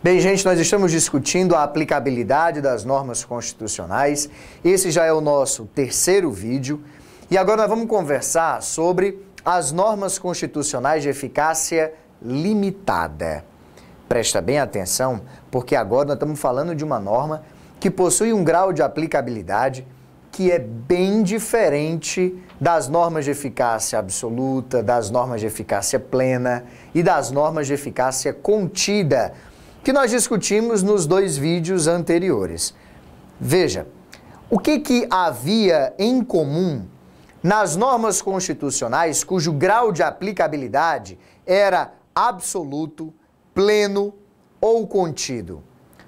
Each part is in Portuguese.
Bem, gente, nós estamos discutindo a aplicabilidade das normas constitucionais. Esse já é o nosso terceiro vídeo. E agora nós vamos conversar sobre as normas constitucionais de eficácia limitada. Presta bem atenção, porque agora nós estamos falando de uma norma que possui um grau de aplicabilidade que é bem diferente das normas de eficácia absoluta, das normas de eficácia plena e das normas de eficácia contida, que nós discutimos nos dois vídeos anteriores. Veja, o que havia em comum nas normas constitucionais cujo grau de aplicabilidade era absoluto, pleno ou contido?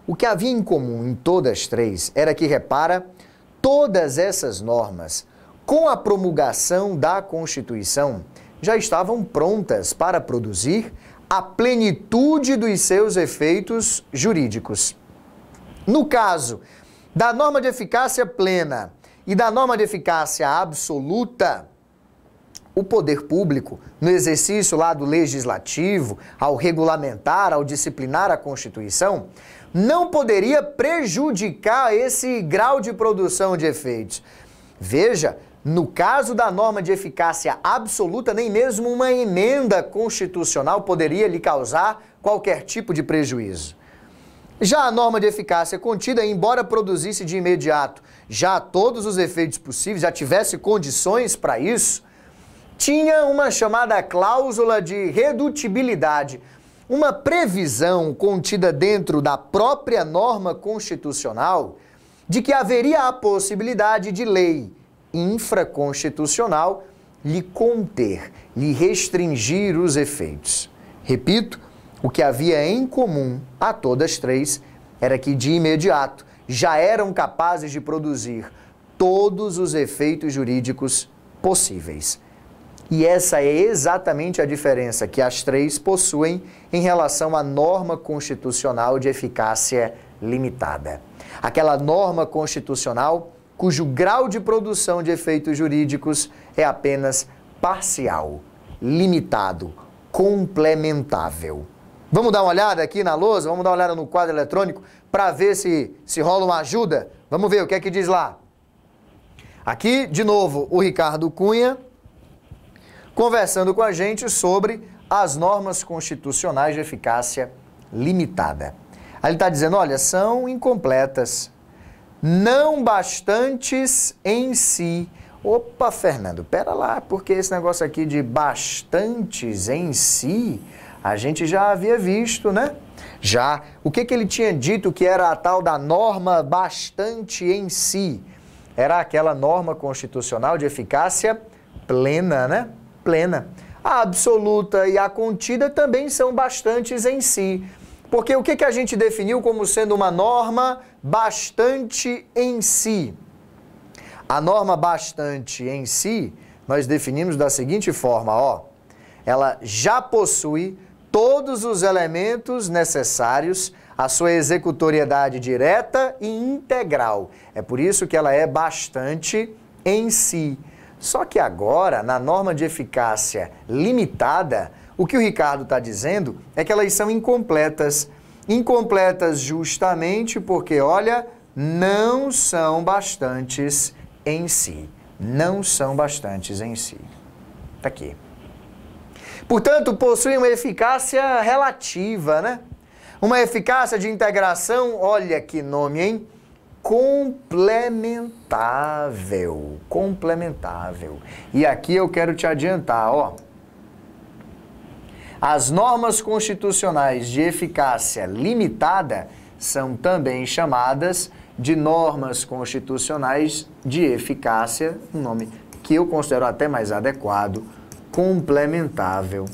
O que havia em comum em todas as três era que, repara, todas essas normas, com a promulgação da Constituição, já estavam prontas para produzir a plenitude dos seus efeitos jurídicos. No caso da norma de eficácia plena e da norma de eficácia absoluta, o poder público, no exercício lá do legislativo, ao regulamentar, ao disciplinar a Constituição, não poderia prejudicar esse grau de produção de efeitos. Veja, no caso da norma de eficácia absoluta, nem mesmo uma emenda constitucional poderia lhe causar qualquer tipo de prejuízo. Já a norma de eficácia contida, embora produzisse de imediato já todos os efeitos possíveis, já tivesse condições para isso, tinha uma chamada cláusula de redutibilidade, uma previsão contida dentro da própria norma constitucional de que haveria a possibilidade de lei infraconstitucional lhe conter, lhe restringir os efeitos. Repito, o que havia em comum a todas três era que, de imediato, já eram capazes de produzir todos os efeitos jurídicos possíveis. E essa é exatamente a diferença que as três possuem em relação à norma constitucional de eficácia limitada. Aquela norma constitucional cujo grau de produção de efeitos jurídicos é apenas parcial, limitado, complementável. Vamos dar uma olhada aqui na lousa? Vamos dar uma olhada no quadro eletrônico para ver se rola uma ajuda? Vamos ver o que é que diz lá. Aqui, de novo, o Ricardo Cunha conversando com a gente sobre as normas constitucionais de eficácia limitada. Aí ele está dizendo, olha, são incompletas, não bastantes em si. Opa, Fernando, pera lá, porque esse negócio aqui de bastantes em si, a gente já havia visto, né? Já. O que ele tinha dito que era a tal da norma bastante em si? Era aquela norma constitucional de eficácia plena, né? Plena. A absoluta e a contida também são bastantes em si. Porque o que a gente definiu como sendo uma norma bastante em si? A norma bastante em si, nós definimos da seguinte forma, ó. Ela já possui todos os elementos necessários à sua executoriedade direta e integral. É por isso que ela é bastante em si. Só que agora, na norma de eficácia limitada, o que o Ricardo está dizendo é que elas são incompletas. Incompletas justamente porque, olha, não são bastantes em si. Não são bastantes em si. Está aqui. Portanto, possuem uma eficácia relativa, né? Uma eficácia de integração, olha que nome, hein? Complementável. Complementável. E aqui eu quero te adiantar, ó. As normas constitucionais de eficácia limitada são também chamadas de normas constitucionais de eficácia, um nome que eu considero até mais adequado, complementável.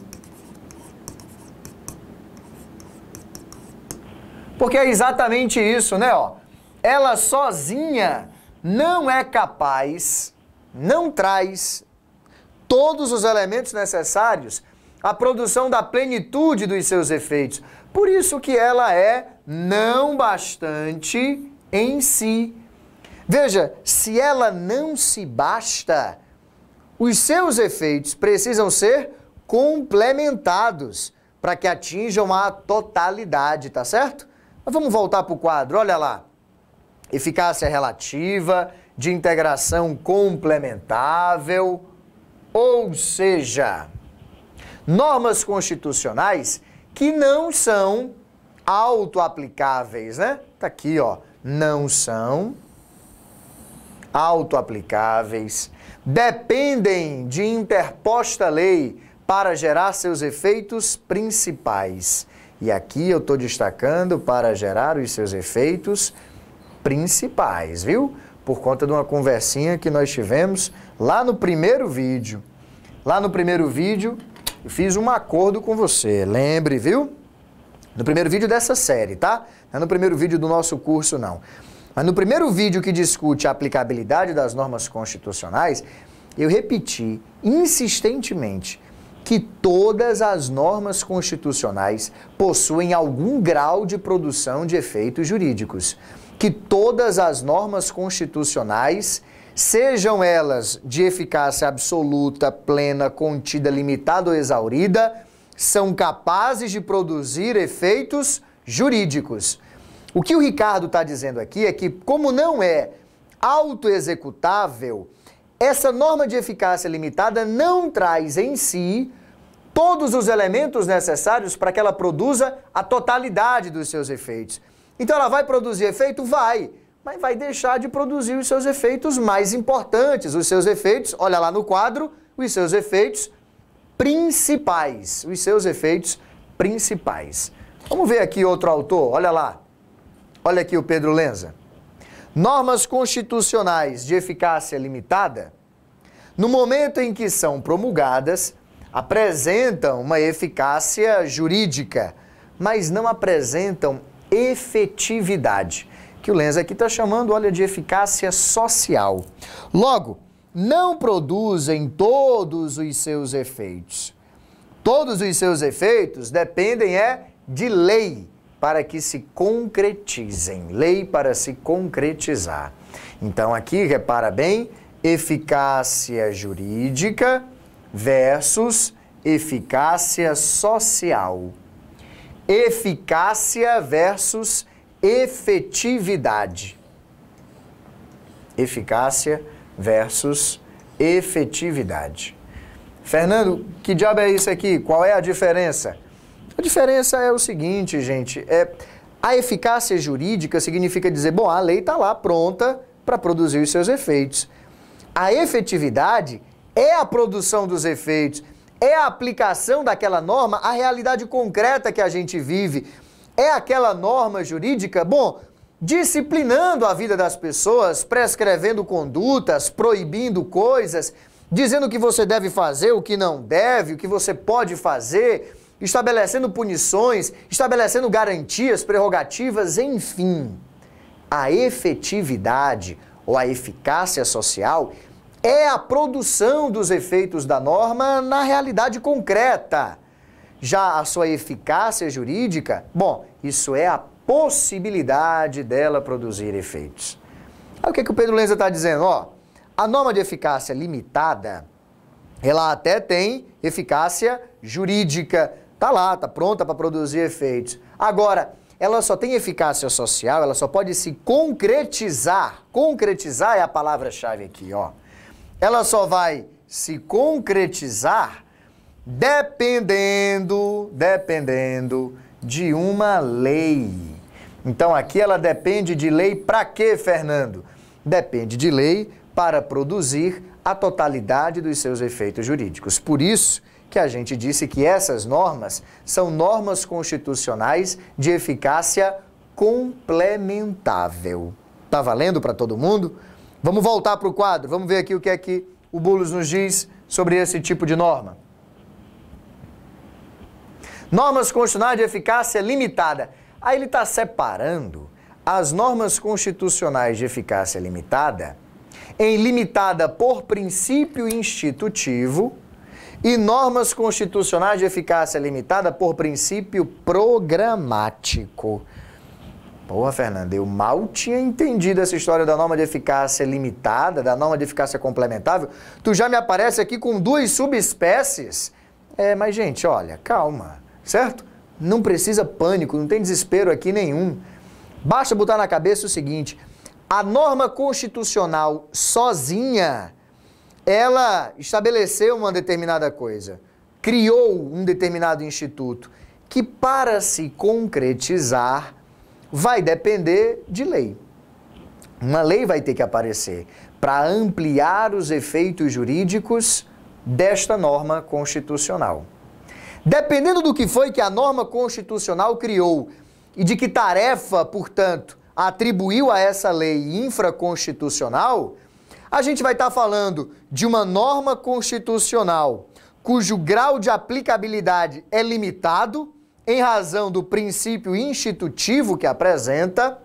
Porque é exatamente isso, né? Ó, ela sozinha não é capaz, não traz todos os elementos necessários à produção da plenitude dos seus efeitos. Por isso que ela é não bastante em si. Veja, se ela não se basta, os seus efeitos precisam ser complementados para que atinjam a totalidade, tá certo? Mas vamos voltar para o quadro, olha lá. Eficácia relativa, de integração complementável, ou seja, normas constitucionais que não são autoaplicáveis, né? Tá aqui, ó, não são autoaplicáveis, dependem de interposta lei para gerar seus efeitos principais. E aqui eu estou destacando para gerar os seus efeitos principais, viu? Por conta de uma conversinha que nós tivemos lá no primeiro vídeo. Lá no primeiro vídeo, eu fiz um acordo com você, lembre, viu? No primeiro vídeo dessa série, tá? Não é no primeiro vídeo do nosso curso, não. Mas no primeiro vídeo que discute a aplicabilidade das normas constitucionais, eu repeti insistentemente que todas as normas constitucionais possuem algum grau de produção de efeitos jurídicos. Que todas as normas constitucionais, sejam elas de eficácia absoluta, plena, contida, limitada ou exaurida, são capazes de produzir efeitos jurídicos. O que o Ricardo está dizendo aqui é que, como não é autoexecutável, essa norma de eficácia limitada não traz em si todos os elementos necessários para que ela produza a totalidade dos seus efeitos. Então ela vai produzir efeito? Vai, mas vai deixar de produzir os seus efeitos mais importantes, os seus efeitos, olha lá no quadro, os seus efeitos principais, os seus efeitos principais. Vamos ver aqui outro autor, olha lá. Olha aqui o Pedro Lenza. Normas constitucionais de eficácia limitada, no momento em que são promulgadas, apresentam uma eficácia jurídica, mas não apresentam efetividade, que o Lenza aqui está chamando, olha, de eficácia social. Logo, não produzem todos os seus efeitos. Todos os seus efeitos dependem de lei, para que se concretizem, lei para se concretizar. Então aqui, repara bem, eficácia jurídica versus eficácia social. Eficácia versus efetividade. Eficácia versus efetividade. Fernando, que diabo é isso aqui? Qual é a diferença? A diferença é o seguinte, gente, a eficácia jurídica significa dizer, bom, a lei está lá pronta para produzir os seus efeitos. A efetividade é a produção dos efeitos, é a aplicação daquela norma à realidade concreta que a gente vive. É aquela norma jurídica, bom, disciplinando a vida das pessoas, prescrevendo condutas, proibindo coisas, dizendo o que você deve fazer, o que não deve, o que você pode fazer, estabelecendo punições, estabelecendo garantias, prerrogativas, enfim. A efetividade ou a eficácia social é a produção dos efeitos da norma na realidade concreta. Já a sua eficácia jurídica, bom, isso é a possibilidade dela produzir efeitos. Aí o que o Pedro Lenza está dizendo? Ó, a norma de eficácia limitada, ela até tem eficácia jurídica, tá lá, tá pronta para produzir efeitos. Agora, ela só tem eficácia social, ela só pode se concretizar. Concretizar é a palavra-chave aqui, ó. Ela só vai se concretizar dependendo de uma lei. Então aqui ela depende de lei para quê, Fernando? Depende de lei para produzir a totalidade dos seus efeitos jurídicos. Por isso que a gente disse que essas normas são normas constitucionais de eficácia complementável. Tá valendo para todo mundo? Vamos voltar para o quadro, vamos ver aqui o que é que o Boulos nos diz sobre esse tipo de norma. Normas constitucionais de eficácia limitada. Aí ele está separando as normas constitucionais de eficácia limitada em limitada por princípio institutivo e normas constitucionais de eficácia limitada por princípio programático. Porra, Fernando, eu mal tinha entendido essa história da norma de eficácia limitada, da norma de eficácia complementável. Tu já me aparece aqui com duas subespécies. Mas gente, olha, calma, certo? Não precisa pânico, não tem desespero aqui nenhum. Basta botar na cabeça o seguinte: a norma constitucional sozinha, ela estabeleceu uma determinada coisa, criou um determinado instituto, que para se concretizar vai depender de lei. Uma lei vai ter que aparecer para ampliar os efeitos jurídicos desta norma constitucional. Dependendo do que foi que a norma constitucional criou e de que tarefa, portanto, atribuiu a essa lei infraconstitucional, a gente vai estar falando de uma norma constitucional cujo grau de aplicabilidade é limitado em razão do princípio institutivo que apresenta,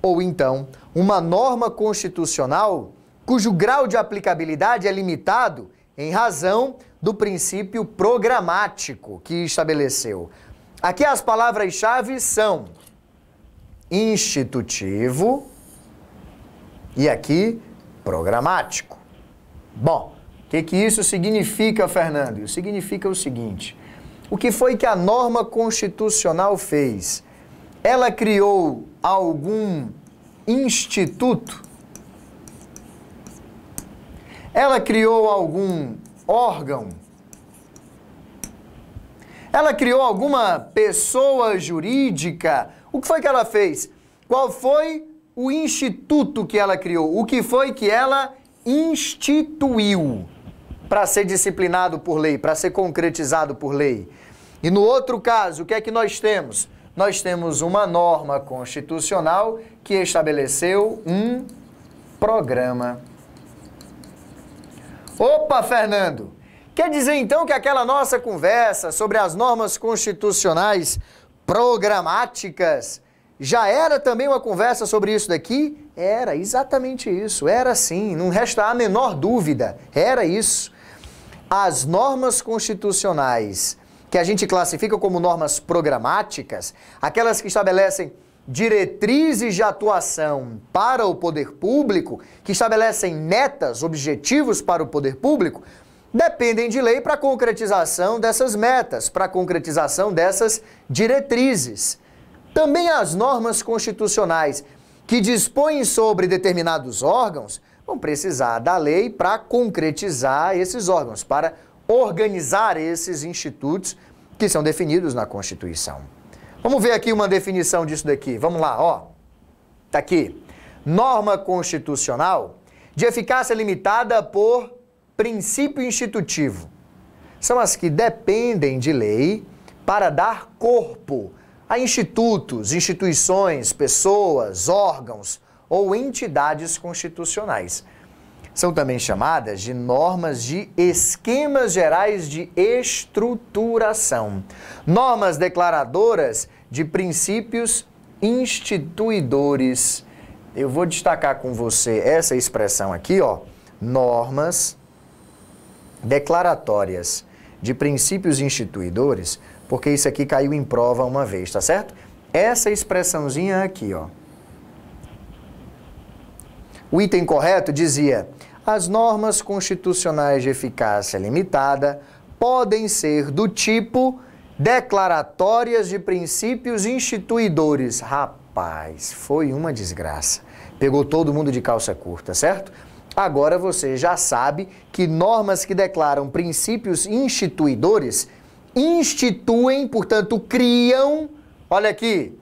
ou então uma norma constitucional cujo grau de aplicabilidade é limitado em razão do princípio programático que estabeleceu. Aqui as palavras-chave são institutivo e aqui programático. Bom, o que isso significa, Fernando? Isso significa o seguinte: o que foi que a norma constitucional fez? Ela criou algum instituto? Ela criou algum órgão? Ela criou alguma pessoa jurídica? O que foi que ela fez? Qual foi o instituto que ela criou? O que foi que ela instituiu para ser disciplinado por lei, para ser concretizado por lei? E no outro caso, o que é que nós temos? Nós temos uma norma constitucional que estabeleceu um programa. Opa, Fernando! Quer dizer então que aquela nossa conversa sobre as normas constitucionais programáticas já era também uma conversa sobre isso daqui? Era exatamente isso, era sim, não resta a menor dúvida, era isso. As normas constitucionais que a gente classifica como normas programáticas, aquelas que estabelecem diretrizes de atuação para o poder público, que estabelecem metas, objetivos para o poder público, dependem de lei para a concretização dessas metas, para a concretização dessas diretrizes. Também as normas constitucionais que dispõem sobre determinados órgãos vão precisar da lei para concretizar esses órgãos, para organizar esses institutos que são definidos na Constituição. Vamos ver aqui uma definição disso daqui. Vamos lá, ó. Tá aqui. Norma constitucional de eficácia limitada por princípio institutivo. São as que dependem de lei para dar corpo a institutos, instituições, pessoas, órgãos ou entidades constitucionais. São também chamadas de normas de esquemas gerais de estruturação. Normas declaradoras de princípios instituidores. Eu vou destacar com você essa expressão aqui, ó. Normas declaratórias de princípios instituidores, porque isso aqui caiu em prova uma vez, tá certo? Essa expressãozinha aqui, ó. O item correto dizia: as normas constitucionais de eficácia limitada podem ser do tipo declaratórias de princípios instituidores. Rapaz, foi uma desgraça. Pegou todo mundo de calça curta, certo? Agora você já sabe que normas que declaram princípios instituidores instituem, portanto, criam, olha aqui,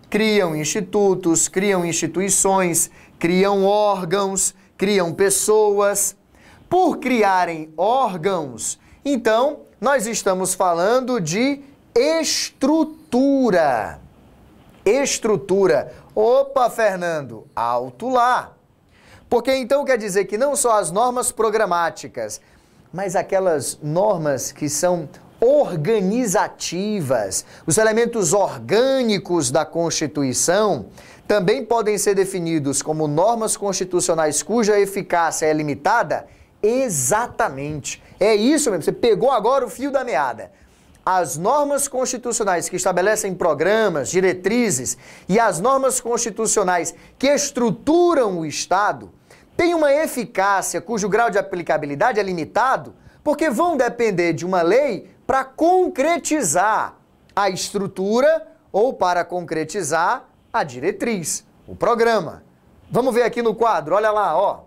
criam institutos, criam instituições, criam órgãos, criam pessoas. Por criarem órgãos, então, nós estamos falando de estrutura. Estrutura. Opa, Fernando, alto lá. Porque então quer dizer que não só as normas programáticas, mas aquelas normas que são organizativas, os elementos orgânicos da Constituição, também podem ser definidos como normas constitucionais cuja eficácia é limitada? Exatamente. É isso mesmo, você pegou agora o fio da meada. As normas constitucionais que estabelecem programas, diretrizes e as normas constitucionais que estruturam o Estado têm uma eficácia cujo grau de aplicabilidade é limitado, porque vão depender de uma lei para concretizar a estrutura ou para concretizar a diretriz, o programa. Vamos ver aqui no quadro, olha lá, ó.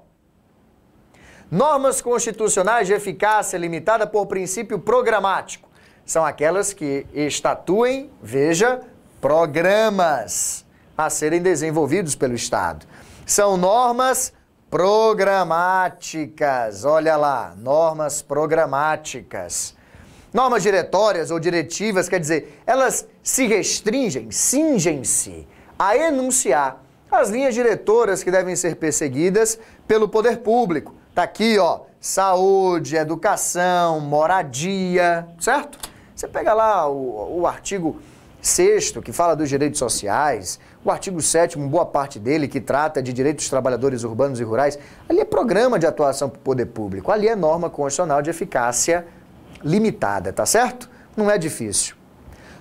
Normas constitucionais de eficácia limitada por princípio programático. São aquelas que estatuem, veja, programas a serem desenvolvidos pelo Estado. São normas programáticas, olha lá, normas programáticas. Normas diretórias ou diretivas, quer dizer, elas se restringem, cingem-se a enunciar as linhas diretoras que devem ser perseguidas pelo poder público. Tá aqui, ó, saúde, educação, moradia, certo? Você pega lá o artigo 6º, que fala dos direitos sociais, o artigo 7º, boa parte dele, que trata de direitos dos trabalhadores urbanos e rurais, ali é programa de atuação para o poder público, ali é norma constitucional de eficácia limitada, tá certo? Não é difícil.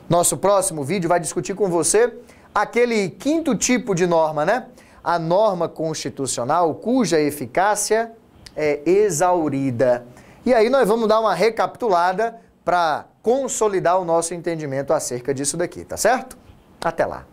Nosso próximo vídeo vai discutir com você aquele 5º tipo de norma, né? A norma constitucional cuja eficácia é exaurida. E aí nós vamos dar uma recapitulada para consolidar o nosso entendimento acerca disso daqui, tá certo? Até lá!